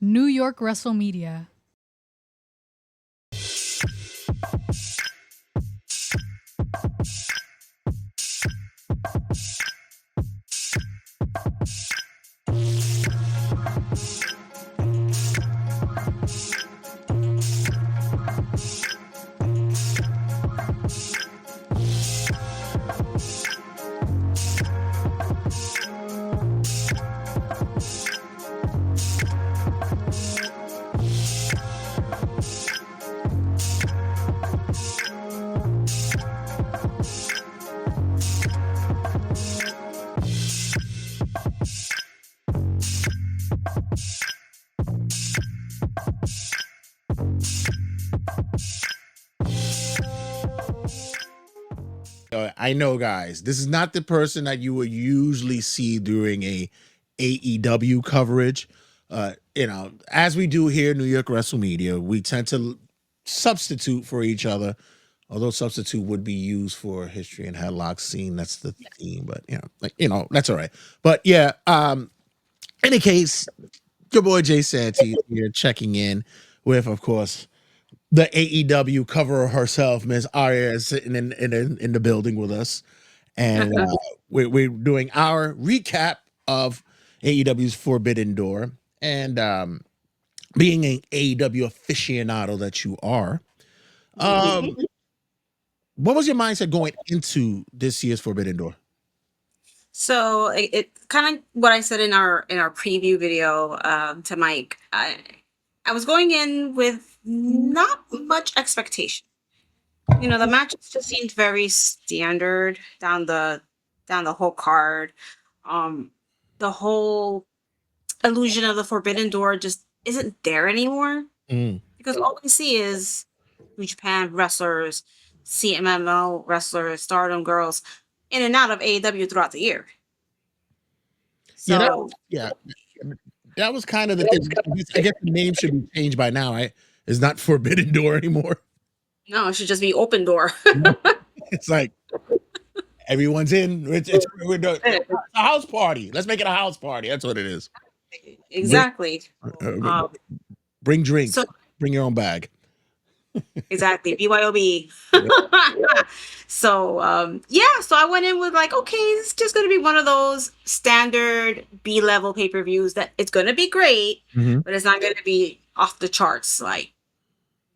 New York Wrestle Media. I know, guys, this is not the person that you would usually see during a AEW coverage. As we do here, New York Wrestle Media, we tend to substitute for each other. Although substitute would be used for history and headlock scene, that's the theme. But that's all right. But yeah, any case, your boy Jay Santee here checking in with, of course, the AEW cover herself, Miss Arya, is sitting in the building with us, and we're doing our recap of AEW's Forbidden Door. And being an AEW aficionado that you are, what was your mindset going into this year's Forbidden Door? So it kind of what I said in our preview video to Mike. I was going in with not much expectation. The matches just seemed very standard down the whole card. The whole illusion of the Forbidden Door just isn't there anymore because all we see is New Japan wrestlers, CMML wrestlers, Stardom girls in and out of AEW throughout the year. So that was kind of the thing. I guess the name should be changed by now. Right? It's not Forbidden Door anymore. No, it should just be Open Door. It's like everyone's in. It's a house party. Let's make it a house party. That's what it is. Exactly. Bring drinks. Bring your own bag. Exactly. BYOB. So I went in with like, okay, it's just going to be one of those standard B-level pay-per-views that it's going to be great, but it's not going to be off the charts like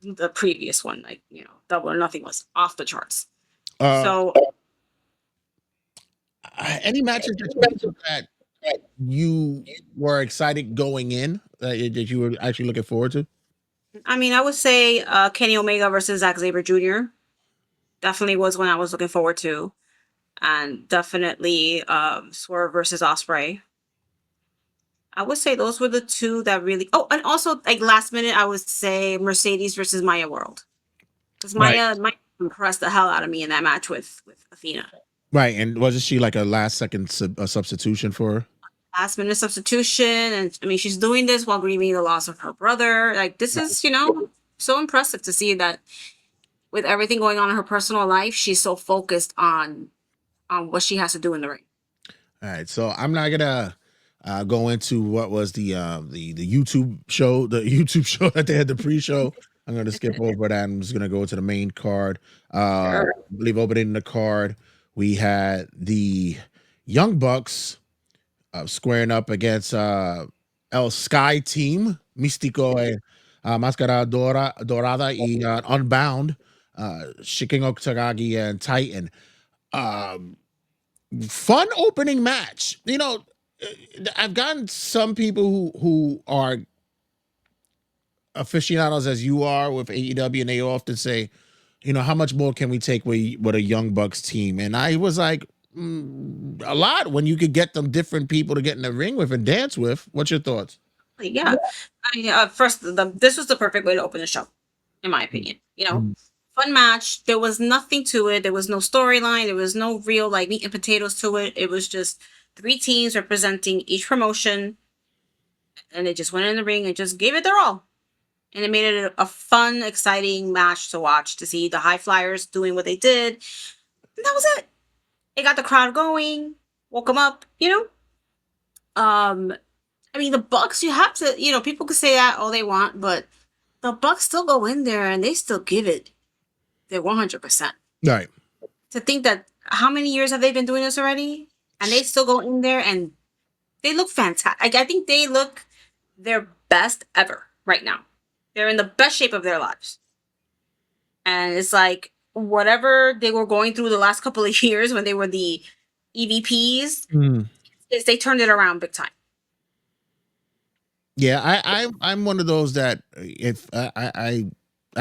the previous one. Like, Double or Nothing was off the charts. Any matches that you were excited going in that you were actually looking forward to? I mean, I would say Kenny Omega versus Zack Sabre Jr. definitely was one I was looking forward to. And definitely Swerve versus Ospreay. I would say those were the two that really... Oh, and also, like, last minute, I would say Mercedes versus Maya World. Because Maya impressed the hell out of me in that match with Athena. Right, and wasn't she like a last-second substitution for her? Last-minute substitution, and I mean, she's doing this while grieving the loss of her brother. Like, this is, so impressive to see that with everything going on in her personal life, she's so focused on what she has to do in the ring. All right, so I'm not gonna go into what was the YouTube show, that they had the pre-show. I'm gonna skip over that. I'm just gonna go to the main card. I believe opening the card, we had the Young Bucks squaring up against El Sky Team, Místico, Máscara Dorada, y Unbound, Shikingo Takagi and Titan. Fun opening match. I've gotten some people who are aficionados as you are with AEW, and they often say, how much more can we take with a Young Bucks team? And I was like, a lot when you could get them different people to get in the ring with and dance with. What's your thoughts? Yeah. I mean, first, this was the perfect way to open the show, in my opinion. Fun match. There was nothing to it. There was no storyline. There was no real like meat and potatoes to it. It was just three teams representing each promotion, and they just went in the ring and just gave it their all. And it made it a fun, exciting match to watch, to see the high flyers doing what they did. And that was it. It got the crowd going, woke them up, I mean, the Bucks, you have to, people could say that all they want, but the Bucks still go in there and they still give it their 100%. Right. To think that how many years have they been doing this already? And they still go in there and they look fantastic. Like, I think they look their best ever right now. They're in the best shape of their lives. And it's like whatever they were going through the last couple of years when they were the EVPs, is they turned it around big time. Yeah, I'm one of those that if I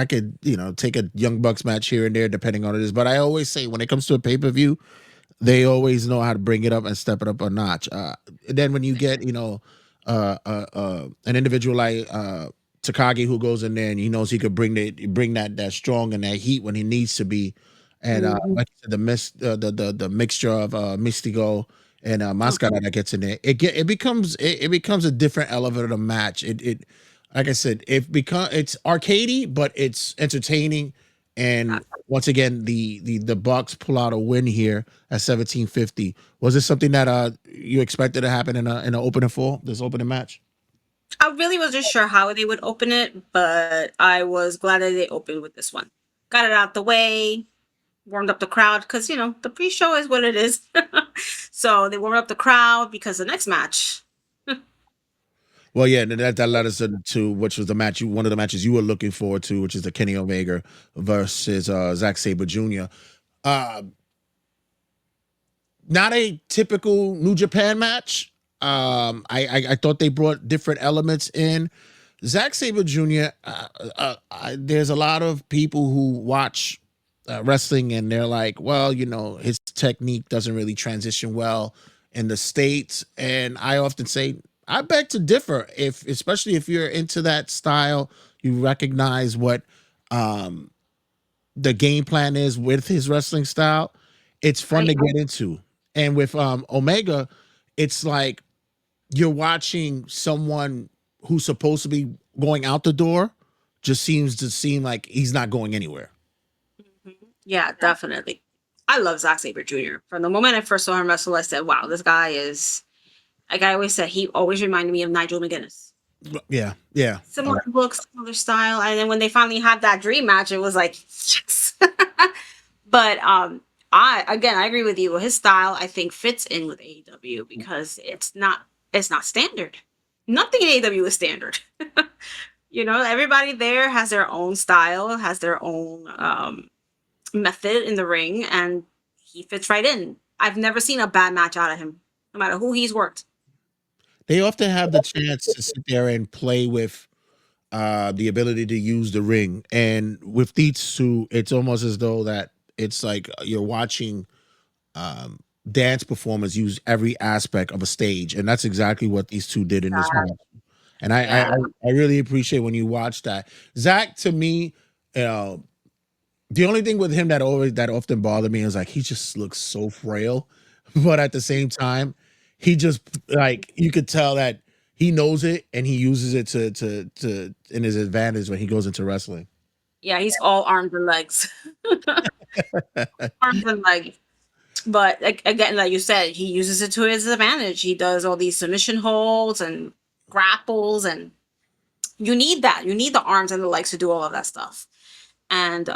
could take a Young Bucks match here and there depending on it is, but I always say when it comes to a pay-per-view, they always know how to bring it up and step it up a notch. Then when you get an individual like Takagi who goes in there and he knows he could bring that strong and that heat when he needs to be, and like you said, the mixture of Mystico and Mascara that gets in there, it becomes a different element of the match. It like I said, it's arcadey, but it's entertaining. And once again, the Bucks pull out a win here at 1750. Was this something that you expected to happen in an opening this opening match? I really wasn't sure how they would open it, but I was glad that they opened with this one. Got it out the way, warmed up the crowd because the pre-show is what it is. So they warmed up the crowd because the next match. Well, yeah, that led us to which was one of the matches you were looking forward to, which is the Kenny Omega versus Zack Sabre Jr. Not a typical New Japan match. I thought they brought different elements in. Zack Sabre Jr. There's a lot of people who watch wrestling and they're like, well, his technique doesn't really transition well in the States. And I often say, I beg to differ. Especially if you're into that style, you recognize what the game plan is with his wrestling style. It's fun to get into. And with Omega, it's like you're watching someone who's supposed to be going out the door just seem like he's not going anywhere. Yeah, definitely. I love Zack Sabre Jr. From the moment I first saw him wrestle, I said, wow, this guy is, like I always said, he always reminded me of Nigel McGuinness. Yeah. Similar looks, similar style. And then when they finally had that dream match, it was like, yes. But I agree with you. His style, I think, fits in with AEW because it's not standard. Nothing in AEW is standard. Everybody there has their own style, has their own method in the ring, and he fits right in. I've never seen a bad match out of him, no matter who he's worked. They often have the chance to sit there and play with the ability to use the ring. And with these two, it's almost as though that it's like you're watching dance performers use every aspect of a stage. And that's exactly what these two did in this match. And I really appreciate when you watch that. Zach, to me, the only thing with him that often bothered me is like he just looks so frail, but at the same time, he just like you could tell that he knows it and he uses it to in his advantage when he goes into wrestling. Yeah, he's all arms and legs. Arms and legs. But again, like you said, he uses it to his advantage. He does all these submission holds and grapples, and you need that. You need the arms and the legs to do all of that stuff. And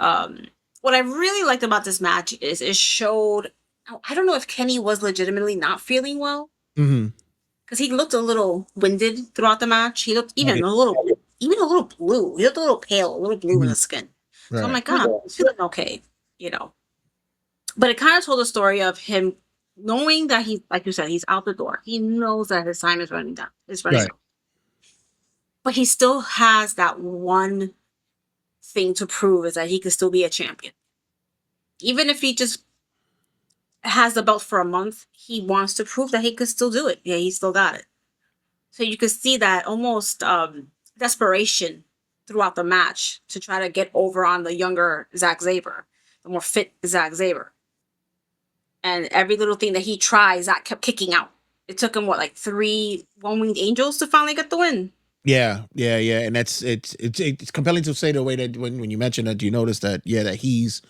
what I really liked about this match is it showed. I don't know if Kenny was legitimately not feeling well because he looked a little winded throughout the match. He looked even a little blue. He looked a little pale, a little blue in the skin. So I'm like, God, I'm feeling okay, But it kind of told the story of him knowing that he, like you said, he's out the door. He knows that his time is running down. Out. But he still has that one thing to prove is that he can still be a champion. Even if he just has the belt for a month, he wants to prove that he could still do it. Yeah, he still got it. So you could see that almost desperation throughout the match to try to get over on the younger Zack Sabre, the more fit Zack Sabre. And every little thing that he tried, Zack kept kicking out. It took him, like 3 one-winged angels to finally get the win. Yeah. And it's compelling to say the way that when you mentioned that, you notice that, that he's,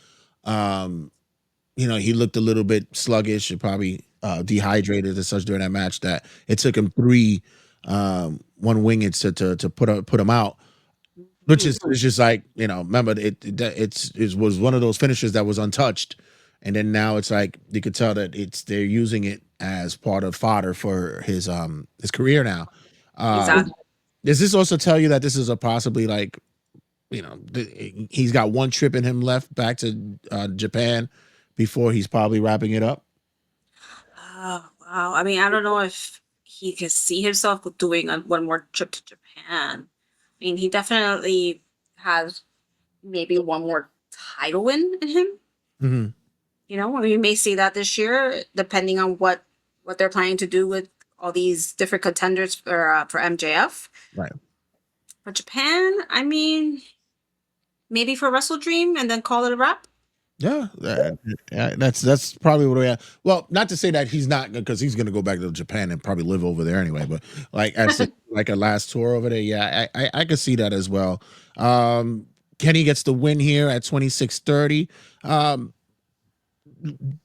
he looked a little bit sluggish and probably dehydrated and such during that match that it took him 3 one winged to put him out, which is Mhm. it's just like, remember it was one of those finishes that was untouched, and then now it's like you could tell that they're using it as part of fodder for his career now. Exactly. Does this also tell you that this is a possibly like, he's got one trip in him left back to Japan before he's probably wrapping it up? Oh, wow. I mean, I don't know if he could see himself doing one more trip to Japan. I mean, he definitely has maybe one more title win in him. Hmm. We may see that this year, depending on what they're planning to do with all these different contenders for MJF. Right. For Japan, I mean, maybe for Wrestle Dream and then call it a wrap. Yeah, that's probably what we have. Well, not to say that he's not, because he's going to go back to Japan and probably live over there anyway. But like like a last tour over there, yeah, I could see that as well. Um, Kenny gets the win here at 26:30. Um,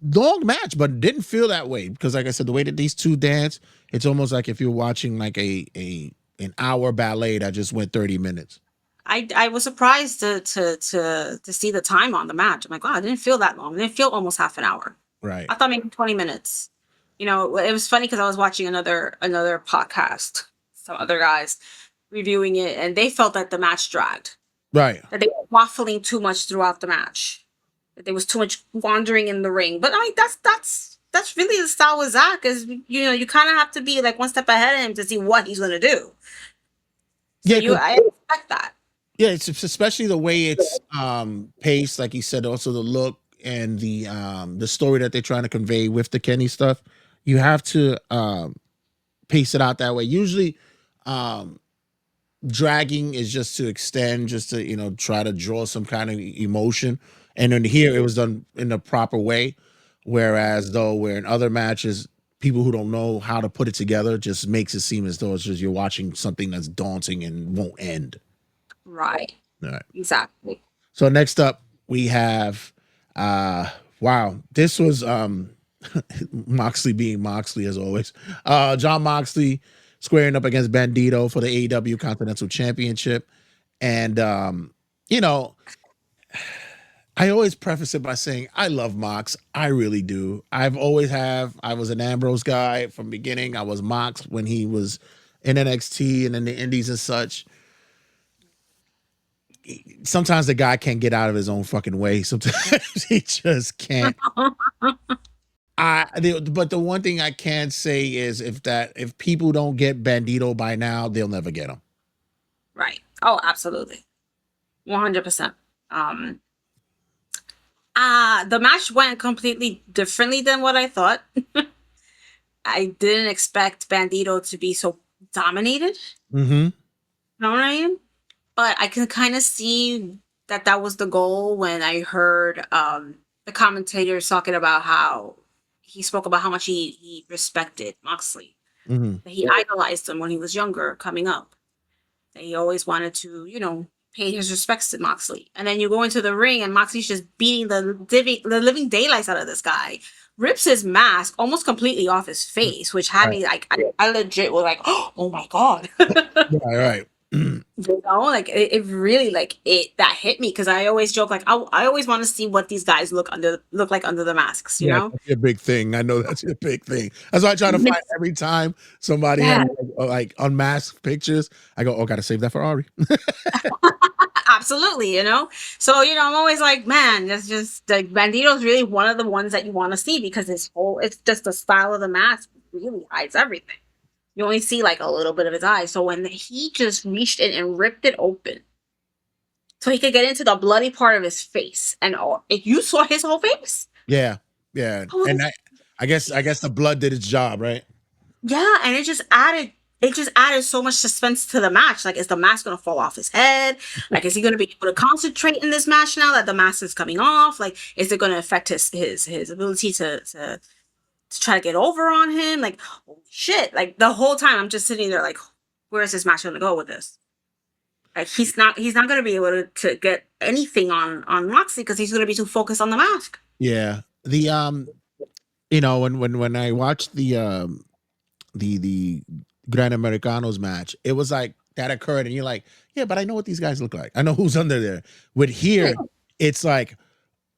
Long match, but didn't feel that way because, like I said, the way that these two dance, it's almost like if you're watching like a an hour ballet that just went 30 minutes. I was surprised to see the time on the match. I'm like, wow, it didn't feel that long. It didn't feel almost half an hour. Right. I thought maybe 20 minutes. It was funny because I was watching another podcast, some other guys reviewing it, and they felt that the match dragged. Right. That they were waffling too much throughout the match. That there was too much wandering in the ring. But I mean, that's really the style with Zach. Is you kind of have to be like one step ahead of him to see what he's gonna do. So Yeah, I expect that. yeah, it's especially the way it's paced, like you said, also the look and the story that they're trying to convey with the Kenny stuff. You have to pace it out that way. Usually um dragging is just to extend, just to, try to draw some kind of emotion. And then here it was done in the proper way. Whereas though where in other matches, people who don't know how to put it together just makes it seem as though it's just you're watching something that's daunting and won't end. Right. All right. Exactly. So next up we have wow, this was Moxley being Moxley as always. John Moxley squaring up against Bandito for the AEW Continental Championship. And you know, I always preface it by saying I love Mox. I really do. I've always have. I was an Ambrose guy from beginning. I was Mox when he was in NXT and in the Indies and such. Sometimes the guy can't get out of his own fucking way. Sometimes he just can't. But the one thing I can say is if people don't get Bandito by now, they'll never get him. Right. Oh, absolutely. 100%. Um the match went completely differently than what I thought. I didn't expect Bandito to be so dominated. Mm-hmm. Know what I mean? But I can kind of see that was the goal when I heard the commentators talking about how he spoke about how much he respected Moxley. Mm-hmm. That he idolized him when he was younger, coming up. That he always wanted to, pay his respects to Moxley. And then you go into the ring and Moxley's just beating the living daylights out of this guy. Rips his mask almost completely off his face, which had Right. me like, I legit was like, oh my God. Right. Like it really like it that hit me because I always joke like I always want to see what these guys look like under the masks, Yeah, that's your big thing. I know that's your big thing. That's why I try to find every time somebody has Yeah, like unmasked pictures. I go, oh, gotta save that for Ari. absolutely. So I'm always like, man, that's just like Bandito's really one of the ones that you want to see because it's just the style of the mask really hides everything. You only see like a little bit of his eye. So when he just reached in and ripped it open so he could get into the bloody part of his face, and if you saw his whole face, Yeah, yeah, I was and like, I guess the blood did its job, right? yeah, and it just added so much suspense to the match. Like, is the mask gonna fall off his head? Like, is he gonna be able to concentrate in this match now that the mask is coming off? Like, is it gonna affect his ability to try to get over on him? Like, holy shit! Like the whole time I'm just sitting there like, where is this match gonna go with this? Like he's not gonna be able to get anything on Moxley because he's gonna be too focused on the mask. Yeah. When I watched the Gran Americanos match, it was like that occurred, and you're like, yeah, but I know what these guys look like. I know who's under there. With here, it's like,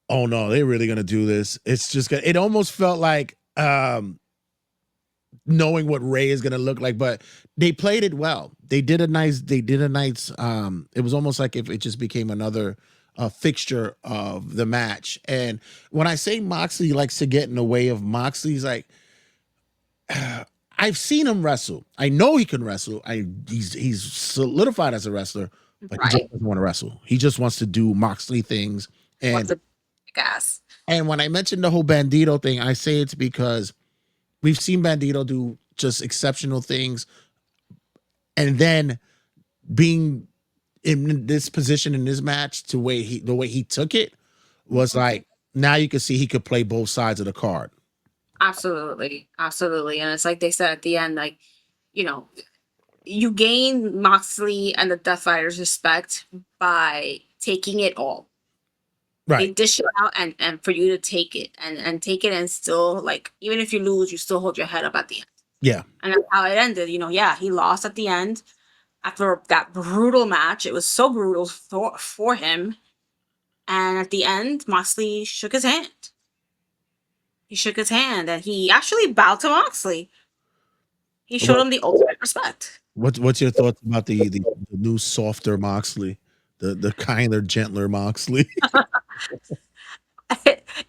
oh no, they're really gonna do this. It's just gonna, it almost felt like knowing what Ray is gonna look like, but they played it well. They did a nice it was almost like if it just became another fixture of the match. And when I say Moxley likes to get in the way of Moxley's like I've seen him wrestle. I know he can wrestle. He's solidified as a wrestler, but he just Right. doesn't want to wrestle. He just wants to do Moxley things. What's And a gas? and when I mentioned the whole Bandito thing, I say it's because we've seen Bandito do just exceptional things, and then being in this position in this match to the way he took it was like now you can see he could play both sides of the card. Absolutely, absolutely. And it's like they said at the end, like, you know, you gain Moxley and the Death Fighters' respect by taking it all. They Right. dish it out, and for you to take it and take it, and still, like, even if you lose, you still hold your head up at the end. Yeah. And that's how it ended. Yeah, he lost at the end after that brutal match. It was so brutal for him. And at the end, Moxley shook his hand. He shook his hand, and he actually bowed to Moxley. He showed him the ultimate respect. What's your thoughts about the new softer Moxley, the kinder, gentler Moxley?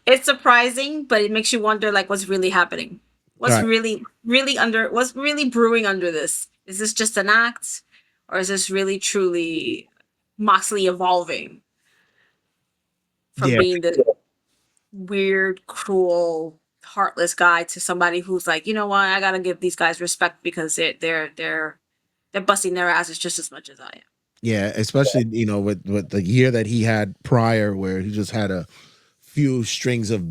It's surprising, but it makes you wonder, like, what's really happening. What's Right. what's really brewing under this? Is this just an act, or is this really truly Moxley evolving from Yeah. being the weird, cruel, heartless guy to somebody who's like, you know what, I gotta give these guys respect because they're busting their asses just as much as I am. Yeah, especially with the year that he had prior, where he just had a few strings of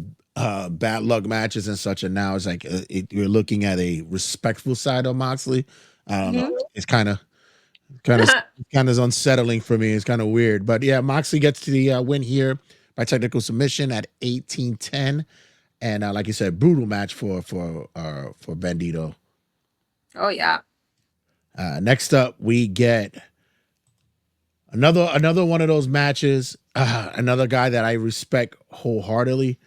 bad luck matches and such, and now it's like you're looking at a respectful side of Moxley. I don't know. Mhm. It's kind of kind of unsettling for me. It's kind of weird, but yeah, Moxley gets to the win here by technical submission at 18-10, and like you said, brutal match for Bandito. Oh yeah. Next up, we get another one of those matches. Another guy that I respect wholeheartedly.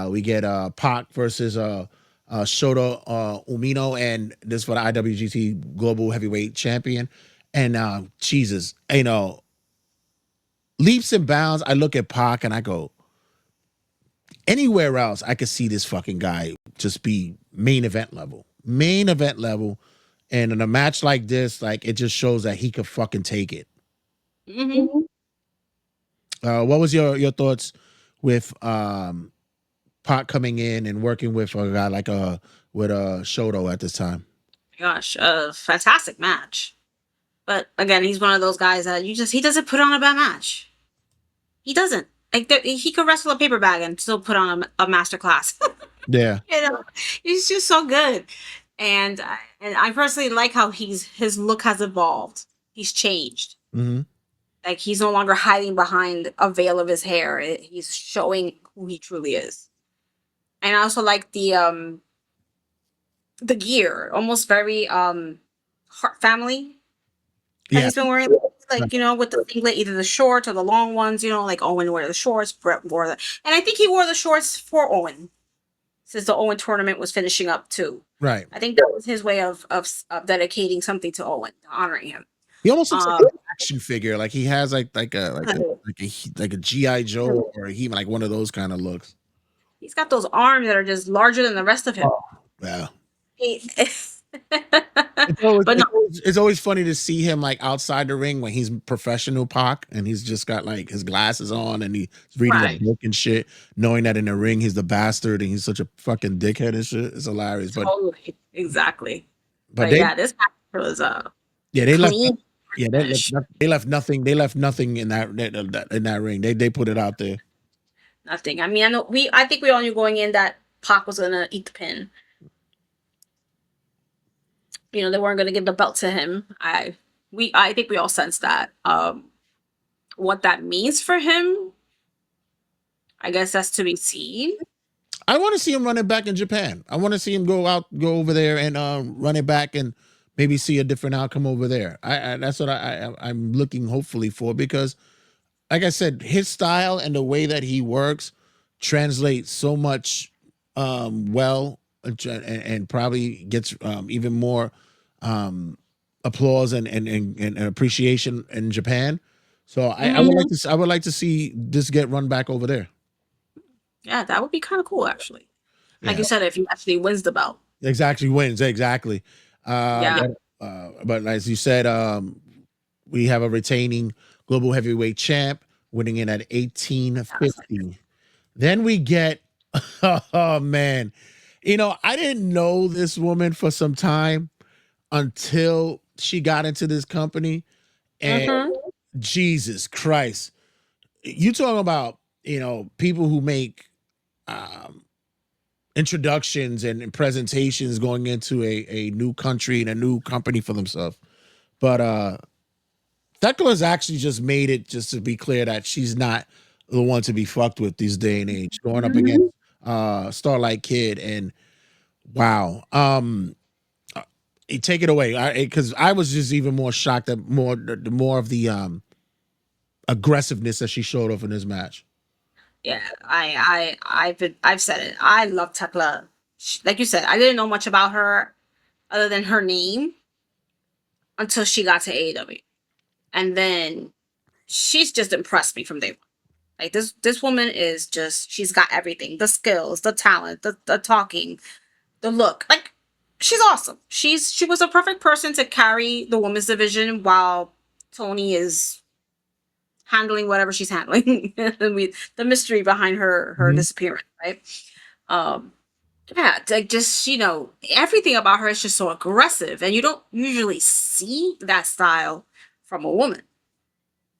We get Pac versus Shota Umino, and this for the IWGP Global Heavyweight Champion. And Jesus, leaps and bounds. I look at Pac and I go, anywhere else, I could see this fucking guy just be main event level. And in a match like this, like it just shows that he could fucking take it. Hmm. What was your thoughts with Pac coming in and working with a guy like with Shoto at this time? Gosh, fantastic match. But again, he's one of those guys that he doesn't put on a bad match. He doesn't. Like he could wrestle a paper bag and still put on a master class. Yeah. He's just so good. And I personally like how his look has evolved. He's changed. Hmm. Like he's no longer hiding behind a veil of his hair. He's showing who he truly is. And I also like the gear, almost very Heart Family that Yeah. he's been wearing. Like, with the singlet, either the shorts or the long ones, like Owen wore the shorts, Brett wore the, and I think he wore the shorts for Owen, since the Owen tournament was finishing up too. Right. I think that was his way of dedicating something to Owen, honoring him. He almost looks like Um, an action figure. Like he has like a GI Joe or he like one of those kind of looks. he's got those arms that are just larger than the rest of him. Yeah. He- It's always, but no, it's always funny to see him like outside the ring when he's professional Pac and he's just got like his glasses on and he's reading a right. book and shit, knowing that in the ring he's the bastard and he's such a fucking dickhead and shit. It's hilarious. Totally. Exactly. But But yeah, this match was yeah they left clean. yeah they left nothing in that ring. They put it out there. Nothing. I mean, I think we all knew going in that Pac was gonna eat the pin. They weren't gonna give the belt to him. I think we all sensed that. What that means for him, I guess that's to be seen. I want to see him run it back in Japan. I want to see him go over there and run it back and maybe see a different outcome over there. That's what I'm looking hopefully for, because like I said, his style and the way that he works translates so much well, and probably gets even more um, applause and appreciation in Japan. So I would like Hmm. to I would like to see this get run back over there. Yeah, that would be kind of cool, actually. Like Yeah, you said, if he actually wins the belt. exactly, wins exactly. Yeah. But as you said, we have a retaining global heavyweight champ, winning in at Yes. 1850. Then we get, oh man, I didn't know this woman for some time until she got into this company. And Mm-hmm. Jesus Christ, you talking about, people who make um, introductions and presentations going into a new country and a new company for themselves. But Thecla's actually just made it, just to be clear, that she's not the one to be fucked with this day and age. Going up against Starlight Kid, and wow. Uh, take it away, because I was just even more shocked at the more of the aggressiveness that she showed off in this match. Yeah, I've said it. I love Tekla. Like you said, I didn't know much about her other than her name until she got to AEW, and then she's just impressed me from day one. Like this woman is just, she's got everything: the skills, the talent, the talking, the look. Like, she's awesome. She was a perfect person to carry the women's division while Tony is handling whatever she's handling. The mystery behind her Mhm. disappearance, right? Um, yeah, like, just, everything about her is just so aggressive, and you don't usually see that style from a woman.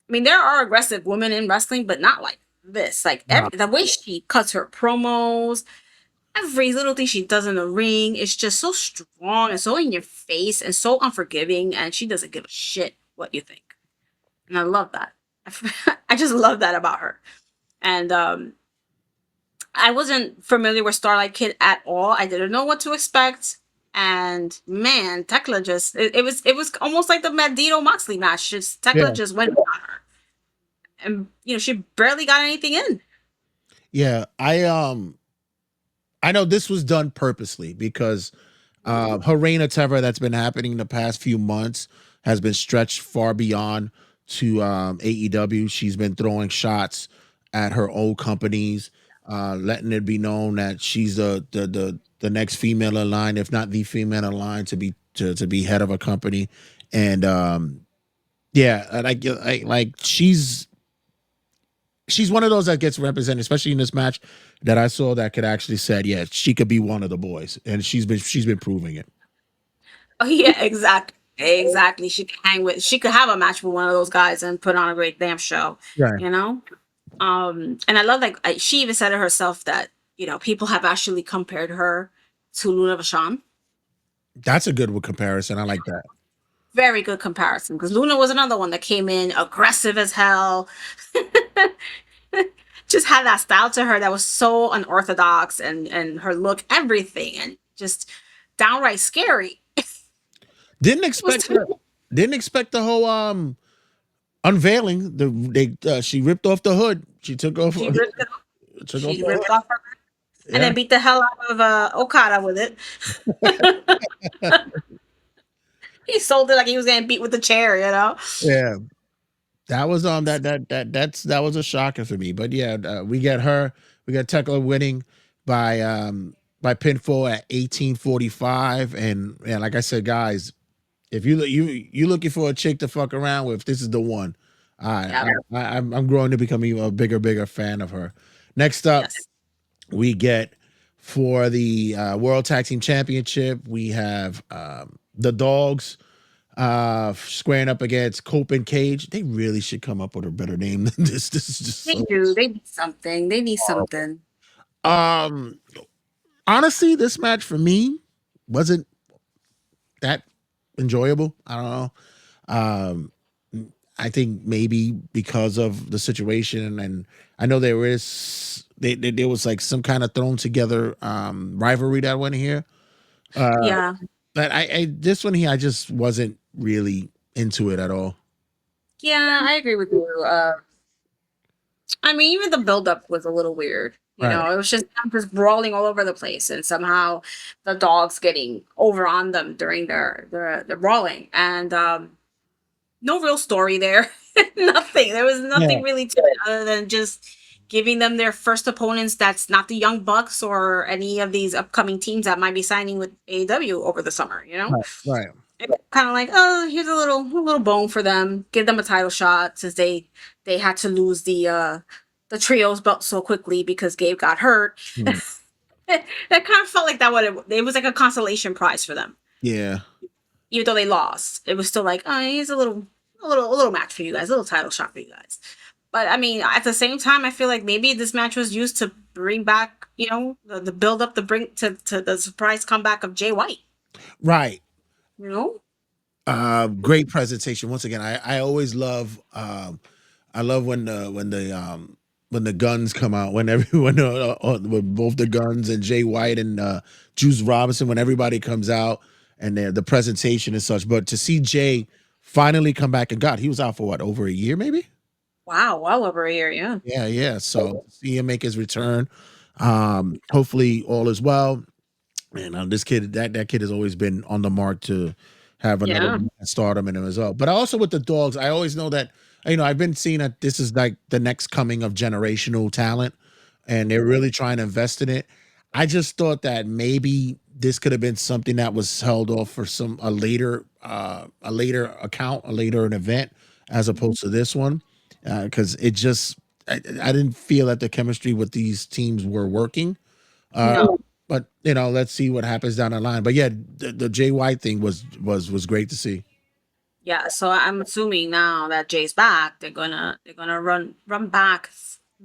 I mean, there are aggressive women in wrestling, but not like this. Like, Nah. the way she cuts her promos, every little thing she does in the ring is just so strong and so in your face and so unforgiving, and she doesn't give a shit what you think. And I love that. I just love that about her. And I wasn't familiar with Starlight Kid at all. I didn't know what to expect. And man, Tekla just, it was almost like the Magneto Moxley match. Just Tekla Yeah, just went on her. And she barely got anything in. yeah. I know this was done purposely, because her reign of terror that's been happening the past few months has been stretched far beyond to AEW. She's been throwing shots at her old companies, letting it be known that she's the next female in line, if not the female in line, to be head of a company. And yeah, like she's one of those that gets represented, especially in this match that I saw, that could actually said, yeah, she could be one of the boys, and she's been proving it. Oh yeah, exactly. Exactly. She could have a match with one of those guys and put on a great damn show, Right. you know? And I love, like, she even said it herself that, people have actually compared her to Luna Vachon. That's a good comparison. I like that. Very good comparison, because Luna was another one that came in aggressive as hell. Just had that style to her that was so unorthodox, and her look, everything, and just downright scary. Didn't It was expect the didn't expect the whole unveiling. She ripped off the hood. She took off she ripped it off. took off She the ripped hood. off her, and Yeah. then beat the hell out of Okada with it. He sold it like he was getting beat with the chair. Yeah. That was that was a shocker for me. But yeah, we got Tekla winning by pinfall at 18:45. And yeah, like I said, guys, if you looking for a chick to fuck around with, this is the one. Yeah. I'm growing to become even a bigger fan of her. Next up, Yes. we get, for the World Tag Team Championship, we have the Dogs squaring up against Cope and Cage. They really should come up with a better name than this. This is just They so do. They need something. They need horrible. something. Um, honestly, this match for me wasn't that enjoyable. I don't know. Um, I think maybe because of the situation, and I know there was like some kind of thrown together rivalry that went here. Uh, Yeah. But I this one here, I just wasn't really into it at all. Yeah, I agree with you. I mean, even the buildup was a little weird. You Right. know, it was just them just brawling all over the place, and somehow the dogs getting over on them during their brawling, and no real story there. Nothing. There was Yeah. nothing really to it other than just giving them their first opponents. That's not the Young Bucks or any of these upcoming teams that might be signing with AEW over the summer. You know, Right. Right. kind of like, oh, here's a little bone for them. Give them a title shot since they had to lose the trios belt so quickly because Gabe got hurt. Hmm. That kind of felt like that. What it was like a consolation prize for them, Yeah. even though they lost. It was still like, oh, here's a little match for you guys, a little title shot for you guys. But I mean, at the same time, I feel like maybe this match was used to bring back, the build up, the bring to the surprise comeback of Jay White. Right. You know, Great presentation. Once again, I always love I love when the guns come out, when everyone with both the guns and Jay White and Juice Robinson, when everybody comes out and the presentation and such. But to see Jay finally come back, and God, he was out for what, over a year maybe? wow, well over a year, yeah. Yeah, yeah. So to see him make his return. Hopefully all is well. And this kid, that kid has always been on the mark to have another Yeah. stardom in him as well. But also with the dogs, I always know that I've been seeing that this is like the next coming of generational talent, and they're really trying to invest in it. I just thought that maybe this could have been something that was held off for a later account, a later an event, as opposed to this one, because I didn't feel that the chemistry with these teams were working. Uh, No. but let's see what happens down the line. But yeah, the Jay White thing was great to see. Yeah, so I'm assuming now that Jay's back, they're gonna run back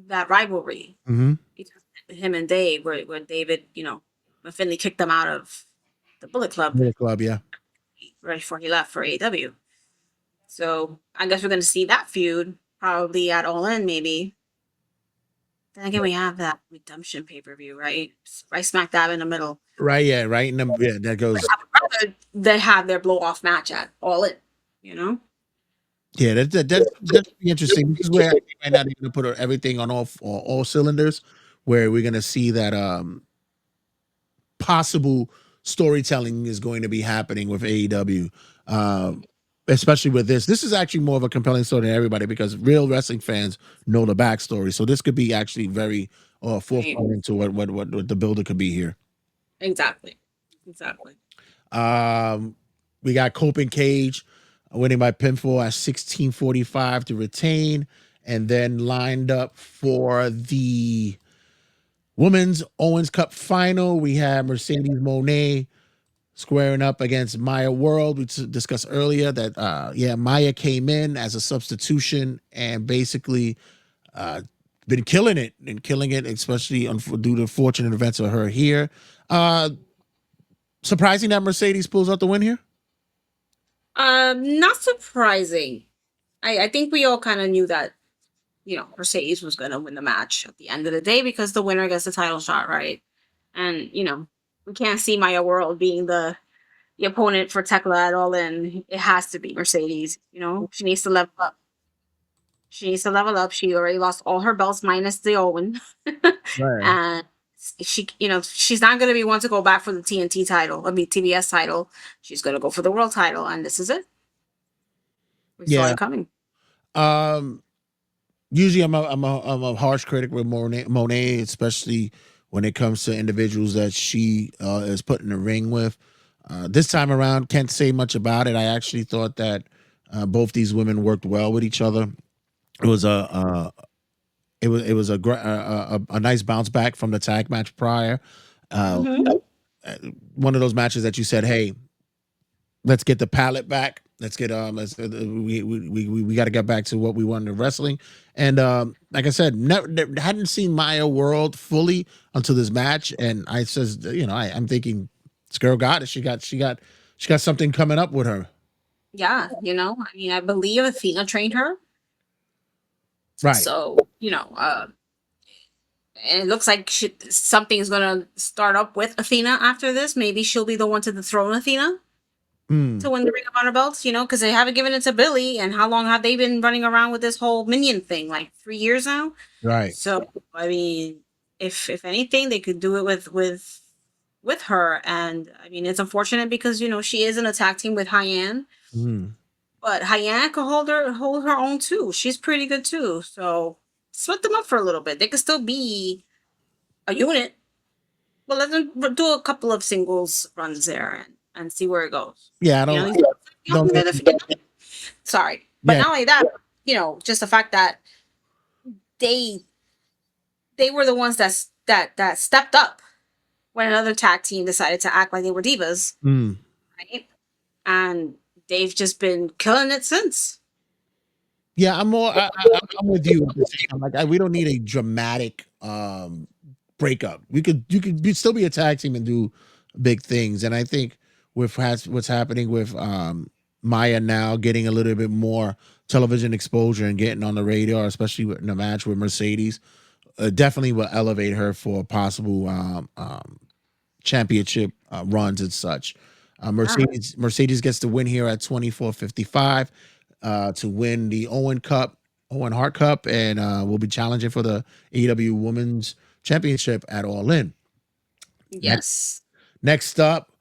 that rivalry Hmm. between him and Dave, where David, when Finley kicked them out of the Bullet Club Little club, yeah. right before he left for AEW. So I guess we're gonna see that feud probably at All In, maybe. Then again, we have that redemption pay-per-view, right? Right smack dab in the middle. Right, yeah, right. And yeah, that goes. They have their blow off match at All In, you know? Yeah, that's be interesting. This is where I might not even put everything on all cylinders, where we're gonna see that possible storytelling is going to be happening with AEW. Um, Especially with this. This is actually more of a compelling story than everybody because real wrestling fans know the backstory. So this could be actually very Right. forthcoming to what the builder could be here. Exactly. Exactly. Um, we got Copen Cage winning by pinfall at 16:45 to retain, and then lined up for the Women's Owens Cup final. We have Mercedes Monet squaring up against Maya World. We discussed earlier that Maya came in as a substitution and basically uh, been killing it, especially due to fortunate events of her here. Uh, Surprising that Mercedes pulls out the win here. Not surprising. I think we all kind of knew that, Mercedes was gonna win the match at the end of the day because the winner gets the title shot, right? And we can't see Maya World being the opponent for Tekla at All In. It has to be Mercedes. She needs to level up. She needs to level up. She already lost all her belts minus the Owen. Right. And she's not going to be one to go back for the TNT title, I mean, TBS title. She's going to go for the world title. And this is it. We saw Yeah. it coming. Um. Usually, I'm a harsh critic with Monet, especially when it comes to individuals that she is put in the ring with. This time around, can't say much about it. I actually thought that both these women worked well with each other. It was a nice bounce back from the tag match prior. Uh, Hmm. One of those matches that you said, "Hey, let's get the palette back. Let's get we got to get back to what we wanted in wrestling." And like I said, never hadn't seen Maya World fully until this match, and I says, I'm thinking this girl got it. She got something coming up with her. Yeah. I mean, I believe Athena trained her. Right. So, And it looks like something's gonna start up with Athena after this. Maybe she'll be the one to dethrone Athena Mm, to win the Ring of Honor belts, because they haven't given it to Billy. And how long have they been running around with this whole minion thing? Like 3 years now. right. So I mean, if anything, they could do it with her. And I mean, it's unfortunate because she is in a tag team with Hyann, Mm. but Hyann could hold her own too. She's pretty good too. So split them up for a little bit. They could still be a unit. Well, let them do a couple of singles runs there and see where it goes. Yeah, I You don't know, don't think. sorry, but Yeah. not only that, just the fact that they they were the ones that stepped up when another tag team decided to act like they were divas, Mm. right? And they've just been killing it since. Yeah, I'm more. I'm with you at the same time. Like, we don't need a dramatic breakup. You could still be a tag team and do big things. And I think with what's happening with Maya now getting a little bit more television exposure and getting on the radar, especially in a match with Mercedes, definitely will elevate her for possible championship runs and such. Yeah. Mercedes gets the win here at 24:55 to win the Owen Hart Cup, and will be challenging for the AEW Women's Championship at All In. Next, Yes. next up,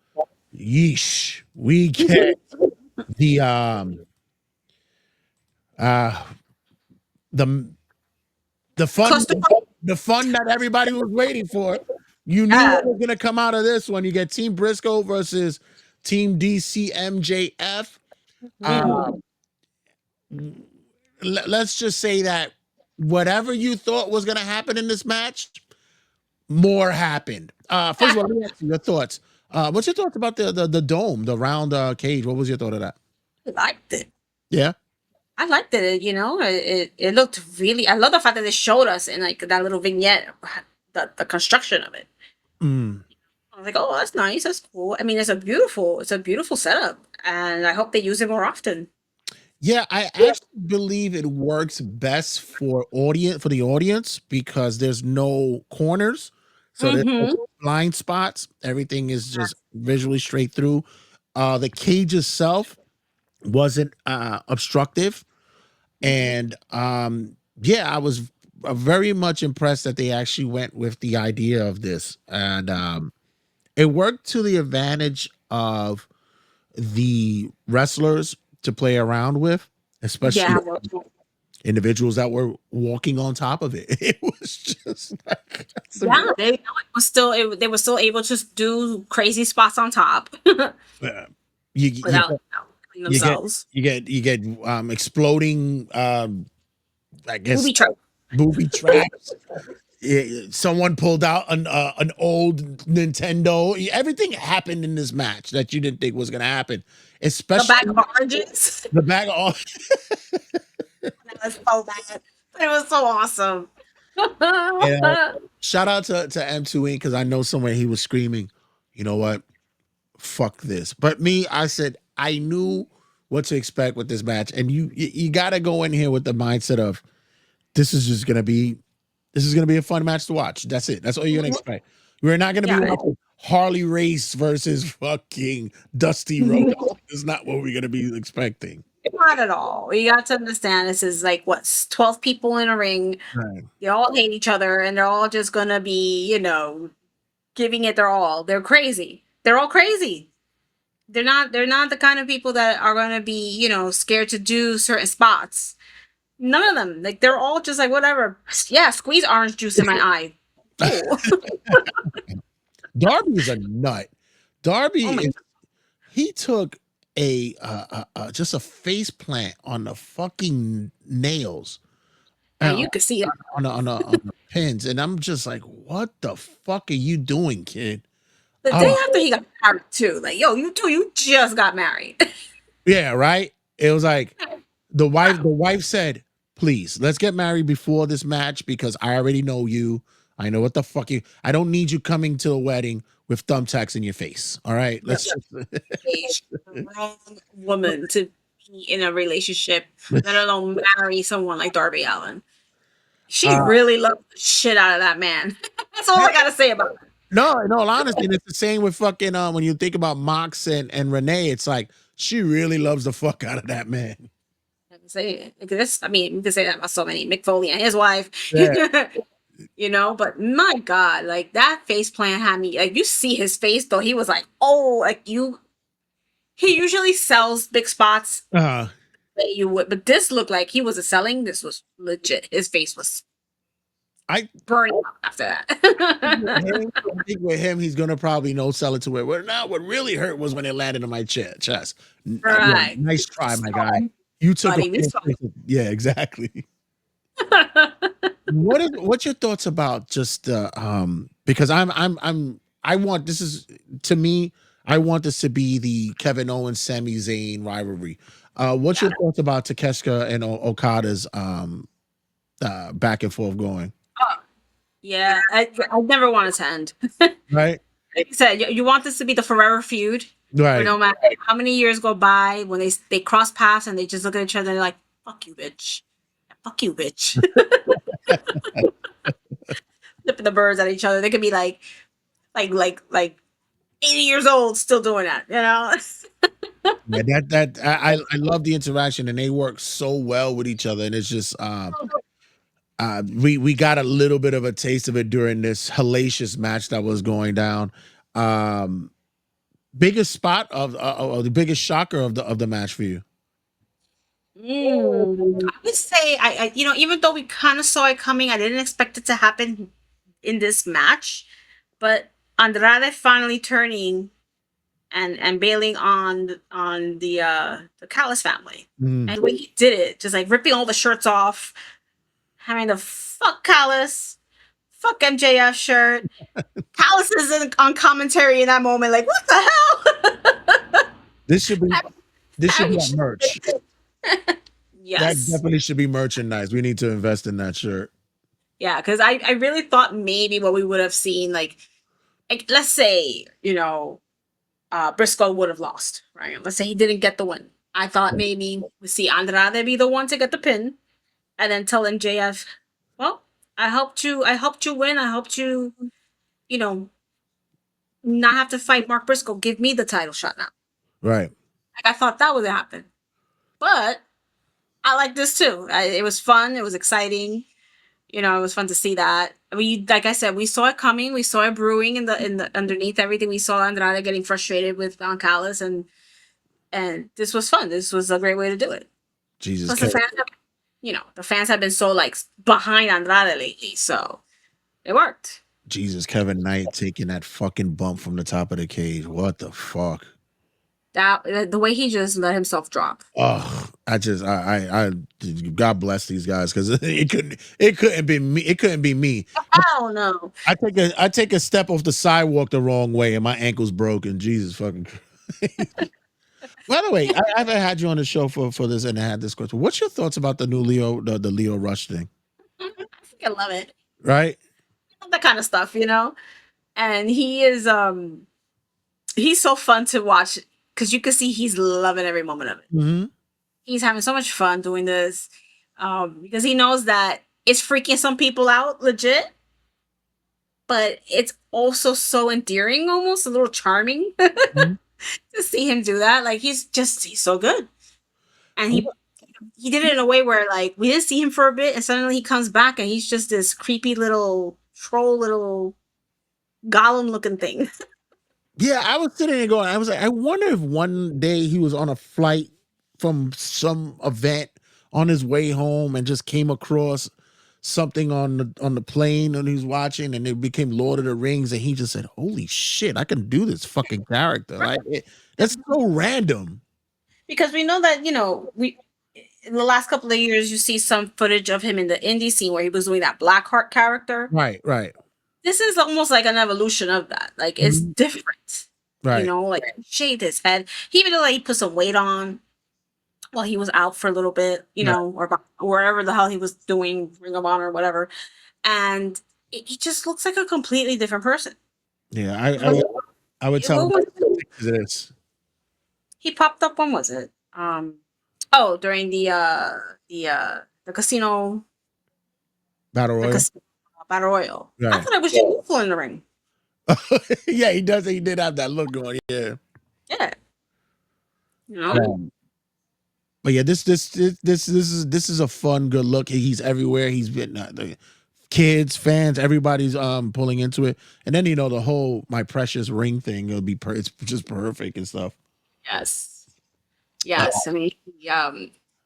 yeesh, we get the uh the the fun Custom. the fun that everybody was waiting for. You knew Yeah. what was gonna come out of this one. You get Team Briscoe versus Team DCMJF. Uh, Mhm. let's just say that whatever you thought was gonna happen in this match, more happened. First of all, let me ask you your thoughts. What's your thoughts about the dome, the round cage? What was your thought of that? I liked it. Yeah. I liked it. It looked really. I love the fact that they showed us in like that little vignette, the construction of it. Mm. I was like, oh, that's nice. That's cool. I mean, it's a beautiful setup, and I hope they use it more often. Yeah, I actually believe it works best for the audience because there's no corners, so there's no Mm-hmm. blind spots. Everything is just visually straight through. The cage itself wasn't obstructive, and yeah, I was very much impressed that they actually went with the idea of this, and it worked to the advantage of the wrestlers to play around with, especially Yeah, individuals that were walking on top of it. It was just like that's a yeah. They were still able to do crazy spots on top uh, you without killing you get themselves. you get exploding I guess Booby trap. booby traps. Someone pulled out an old Nintendo. Everything happened in this match that you didn't think was going to happen, The bag especially of oranges. the bag of all. That was so bad, but it was so awesome. You know, shout out to M2 Inc. because I know somewhere he was screaming, you know what? Fuck this. But me, I said I knew what to expect with this match, and you got to go in here with the mindset of this is just gonna be a fun match to watch. That's it. That's all you're gonna expect. We're not gonna be Yeah. watching Harley Race versus fucking Dusty Rhodes. It's not what we're gonna be expecting. Not at all. You got to understand this is like what 12 people in a ring. Right. They all hate each other and they're all just gonna be, giving it their all. They're crazy. They're all crazy. They're not the kind of people that are gonna be, scared to do certain spots. None of them. Like they're all just like whatever. Yeah, squeeze orange juice in my eye. Cool. Darby is a nut. Darby Oh my, is he took a just a face plant on the fucking nails and uh, you could see it. on the pins, and I'm just like, what the fuck are you doing, kid? The day Oh after he got married too. Like, yo, you just got married. yeah, right. It was like the wife said, please let's get married before this match because I already know you. I know what the fuck you. I don't need you coming to a wedding with thumbtacks in your face. All right, Yep. let's just. She's the wrong woman to be in a relationship, let alone marry someone like Darby Allen. She really loved the shit out of that man. That's all I gotta say about it. No, in all honesty, and it's the same with fucking when you think about Mox and Renee, it's like she really loves the fuck out of that man. Say this. I mean, you can say that about so many. Mick Foley and his wife. Yeah. You know, but my God, like that face plant had me like you see his face though. He was like, oh, like you he usually sells big spots Uh, that you would, but this looked like he wasn't selling. This was legit. His face was I burning up after that. I think with him, he's gonna probably no sell it to it. Well, now what really hurt was when it landed in my chest. Yeah, Right. nice try, my guy. You took Buddy, we a saw yeah, exactly. What's your thoughts about just because I want this is to me I want this to be the Kevin Owens Sami Zayn rivalry. What's your thoughts about Takeshita and Okada's back and forth going? yeah, I never wanted to end. Right? Like you said, you want this to be the forever feud, where Right. no matter how many years go by, when they cross paths and they just look at each other, and they're like, "Fuck you, bitch! Fuck you, bitch!" Flipping the birds at each other. They could be like 80 years old, still doing that. You know? Yeah, I love the interaction and they work so well with each other. And it's just we got a little bit of a taste of it during this hellacious match that was going down. Um biggest spot of the biggest shocker of the match for you. I would say you know, even though we kind of saw it coming, I didn't expect it to happen in this match. But Andrade finally turning and bailing on the Callis family, Mhm. and the way he did it, just like ripping all the shirts off, having the fuck Callis, fuck MJF shirt. Callis is on commentary in that moment, like what the hell? This should be this should be Having at merch. That yes. definitely should be merchandise. We need to invest in that shirt. Yeah, because I really thought maybe what we would have seen, like let's say, you know, Briscoe would have lost, right? Let's say he didn't get the win. I thought maybe we see Andrade be the one to get the pin, and then tell MJF, well, I helped you win. I helped you, you know, not have to fight Mark Briscoe. Give me the title shot now. Right. Like I thought that would happen, but I like this too. It was fun. It was exciting. You know, it was fun to see that. We, like I said, we saw it coming. We saw it brewing in the underneath everything. We saw Andrade getting frustrated with Don Callis, and this was fun. This was a great way to do it. Jesus. Plus, the fans have been so like behind Andrade lately, so it worked. Jesus, Kevin Knight taking that fucking bump from the top of the cage. What the fuck? That the way he just let himself drop. Oh, I God bless these guys because it couldn't be me. It couldn't be me. Hell no. I take a step off the sidewalk the wrong way and my ankle's broken. Jesus fucking Christ. By the way, I haven't had you on the show for this and I had this question. What's your thoughts about the new the Leo Rush thing? I think I love it. Right? I love that kind of stuff, you know. And he's so fun to watch because you can see he's loving every moment of it. Mm-hmm. He's having so much fun doing this because he knows that it's freaking some people out legit, but it's also so endearing, almost a little charming Mm-hmm. to see him do that. Like he's so good, and he did it in a way where like we didn't see him for a bit, and suddenly he comes back and he's just this creepy little troll, little golem looking thing. Yeah, I was sitting there going, I was like, I wonder if one day he was on a flight from some event on his way home and just came across something on the plane and he's watching and it became Lord of the Rings and he just said, "Holy shit, I can do this fucking character." Like that's so random. Because we know that we in the last couple of years you see some footage of him in the indie scene where he was doing that Blackheart character. Right, right. This is almost like an evolution of that. Like it's Mhm. different. Right. Like he shaved his head. He even like he put some weight on while he was out for a little bit, Right. or wherever the hell he was doing Ring of Honor or whatever. And he just looks like a completely different person. Yeah, I would tell him What was- this. he popped up, when was it? During the casino Battle the Royal. battle royal. I Right. thought it was Jey Uso in the ring. Yeah, he does. He did have that look going. Yeah. Yeah, you know. But yeah, this is a fun, good look. He's everywhere. He's been the kids, fans, everybody's pulling into it, and then the whole my precious ring thing. It'll be it's just perfect and stuff. Yes, Uh, yes. I mean,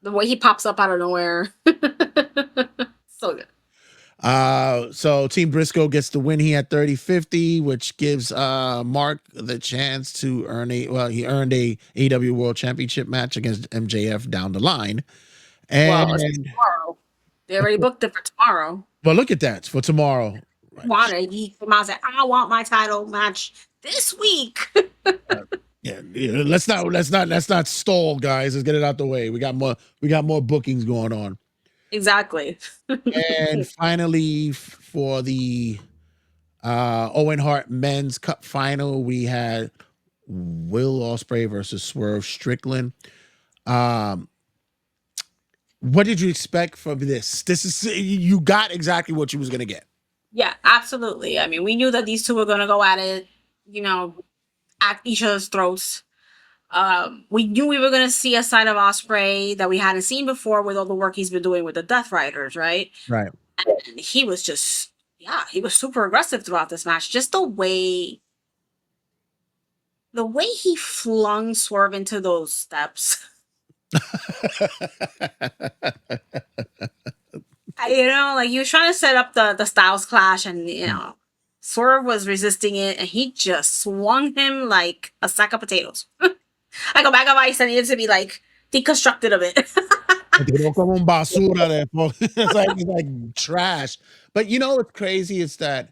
the way he pops up out of nowhere, so good. So Team Briscoe gets the win. He had 30-50, which gives Mark the chance to he earned a AEW World Championship match against MJF down the line. Well, it's And tomorrow. They already booked it for tomorrow. well, look at that for tomorrow. Right. He came out and said, "I want my title match this week." Yeah, let's not stall, guys. Let's get it out the way. We got more bookings going on. Exactly. And finally, for the Owen Hart Men's Cup final, we had Will Ospreay versus Swerve Strickland. Um, what did you expect from this? This is you got exactly what you was gonna get. Yeah, absolutely. I mean, we knew that these two were going to go at it, you know, at each other's throats. We knew we were going to see a side of Osprey that we hadn't seen before with all the work he's been doing with the Death Riders, right? Right. And he was just, he was super aggressive throughout this match. Just the way he flung Swerve into those steps. Like he was trying to set up the Styles clash, and Swerve was resisting it, and he just swung him like a sack of potatoes, like a bag of ice that needed to be like deconstructed a bit. Como un basura it's like trash. But what's crazy is that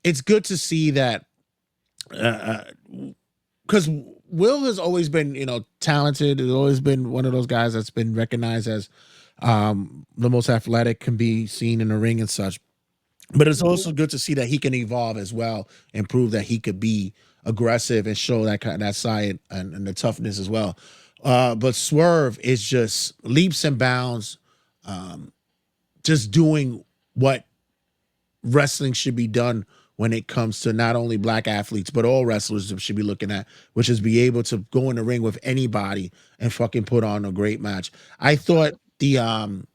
it's good to see that because Will has always been talented. Has always been one of those guys that's been recognized as the most athletic, can be seen in the ring and such. But it's also good to see that he can evolve as well and prove that he could be aggressive and show that side and the toughness as well. But Swerve is just leaps and bounds, just doing what wrestling should be done when it comes to not only black athletes but all wrestlers should be looking at, which is be able to go in the ring with anybody and fucking put on a great match. I thought when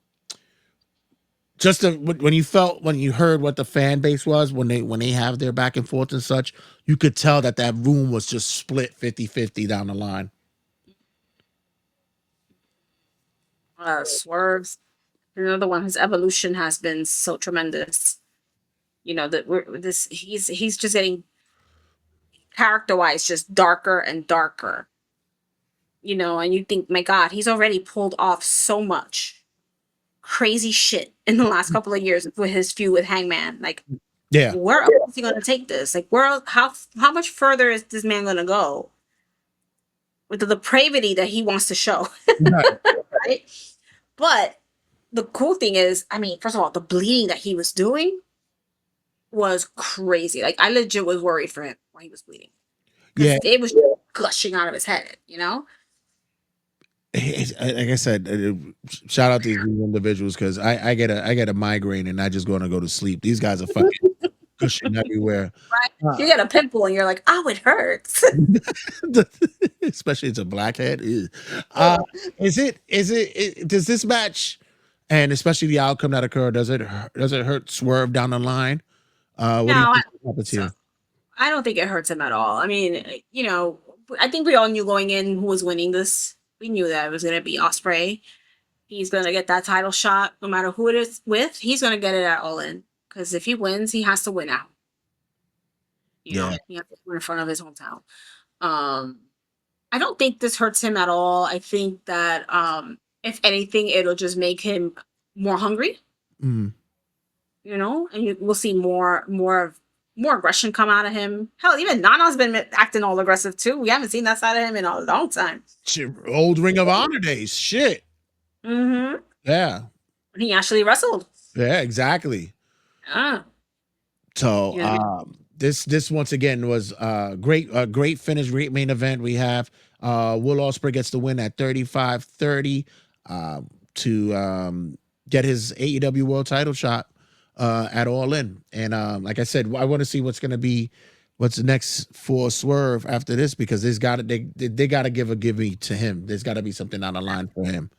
you heard what the fan base was when they have their back and forth and such, you could tell that room was just split 50-50 down the line. Swerve's another one. His evolution has been so tremendous. He's just getting character wise just darker and darker. And you think, my God, he's already pulled off so much crazy shit in the last couple of years with his feud with Hangman. Like, Yeah. where else is he going to take this? Like, how much further is this man going to go with the depravity that he wants to show? Right. Right? But the cool thing is, I mean, first of all, the bleeding that he was doing was crazy. Like, I legit was worried for him while he was bleeding. Yeah. It was gushing out of his head, Like I said, shout out to these individuals because I get a migraine and I just want to go to sleep. These guys are fucking gushing everywhere. Right? You get a pimple and you're like, oh, it hurts. Especially it's a blackhead. Does this match, and especially the outcome that occurred, does it hurt Swerve down the line? What do you think happens here? I don't think it hurts him at all. I mean, I think we all knew going in who was winning this. We knew that it was going to be Ospreay. He's going to get that title shot no matter who it is with. He's going to get it at All In. Because if he wins, he has to win out. He has to win in front of his hometown. I don't think this hurts him at all. I think that if anything, it'll just make him more hungry. Mm. And we'll see more aggression come out of him. Hell, even Nana's been acting all aggressive too. We haven't seen that side of him in a long time. Shit, old Ring of Honor days. Shit. Mm-hmm. Yeah. He actually wrestled. Yeah, exactly. So this once again was great finish, great main event. We have Will Ospreay gets the win at 35-30 to get his AEW World Title shot at All In. And like I said, I want to see what's next for Swerve after this, because they got to give a gimme to him. There's got to be something on the line for him.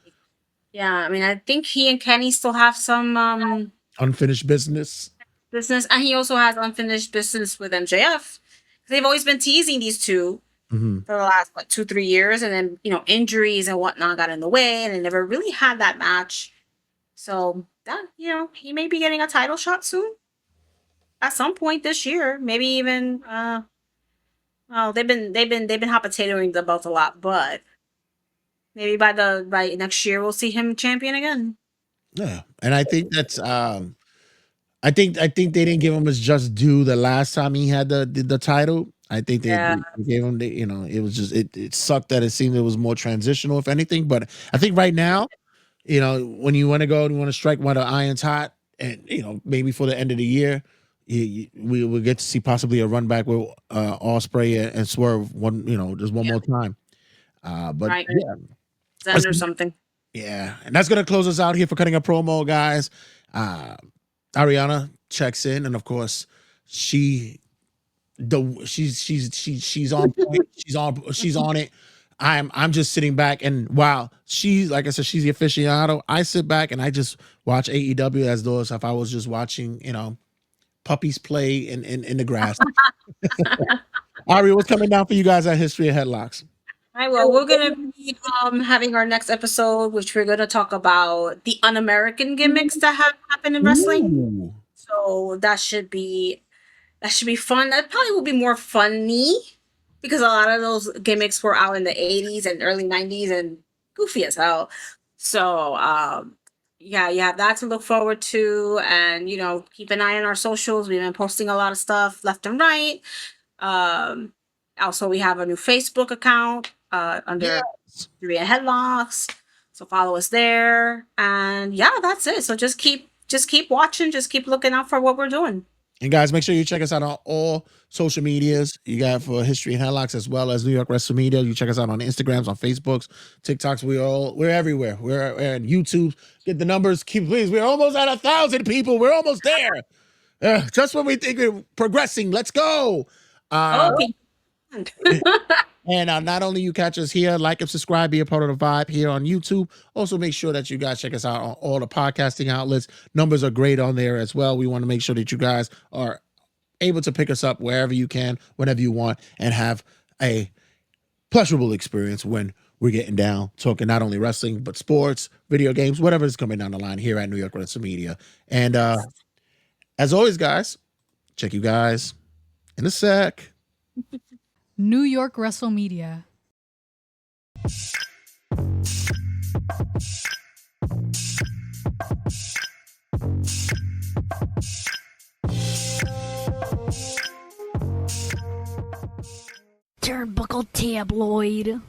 Yeah, I mean, I think he and Kenny still have some Unfinished business. business, and he also has unfinished business with MJF. They've always been teasing these two Mm-hmm. for the last 2-3 years, and then injuries and whatnot got in the way, and they never really had that match. So that he may be getting a title shot soon, at some point this year, maybe even. Well, they've been hot potatoing the belt a lot, but maybe by next year we'll see him champion again. Yeah, and I think that's I think they didn't give him his just due the last time he had the title. I think Yeah, they gave him it was just it sucked that it seemed it was more transitional, if anything. But I think right now, when you want to go and you want to strike while the iron's hot, and maybe for the end of the year, we will get to see possibly a run back with Osprey and Swerve just one more time. But right. yeah, Zen or something. yeah, and that's gonna close us out here for cutting a promo, guys. Uh, Ariana checks in, and of course, she's on point. She's on it. I'm just sitting back, and wow, she's like I said, she's the aficionado. I sit back and I just watch AEW as though if I was just watching, puppies play in the grass. Ari, what's coming down for you guys at History of Headlocks? All right, well, we're gonna be having our next episode, which we're gonna talk about the un-American gimmicks that have happened in wrestling. Ooh. So that should be fun. That probably will be more funny because a lot of those gimmicks were out in the 80s and early 90s and goofy as hell. So yeah, you have that to look forward to, and keep an eye on our socials. We've been posting a lot of stuff left and right. Also, we have a new Facebook account under Three Headlocks. So follow us there. And yeah, that's it. So just keep watching, just keep looking out for what we're doing. And guys, make sure you check us out on all social medias. You got for History and Headlocks as well as New York Wrestle Media. You check us out on Instagrams, on Facebooks, TikToks. We're everywhere. We're on YouTube. Get the numbers. Please. We're almost at 1,000 people. We're almost there. Just when we think we're progressing, let's go. And not only you catch us here, like and subscribe, be a part of the vibe here on YouTube. Also, make sure that you guys check us out on all the podcasting outlets. Numbers are great on there as well. We want to make sure that you guys are able to pick us up wherever you can, whenever you want, and have a pleasurable experience when we're getting down, talking not only wrestling, but sports, video games, whatever is coming down the line here at New York Wrestle Media. And as always, guys, check you guys in a sec. New York Wrestle Media. Turnbuckle Tabloid.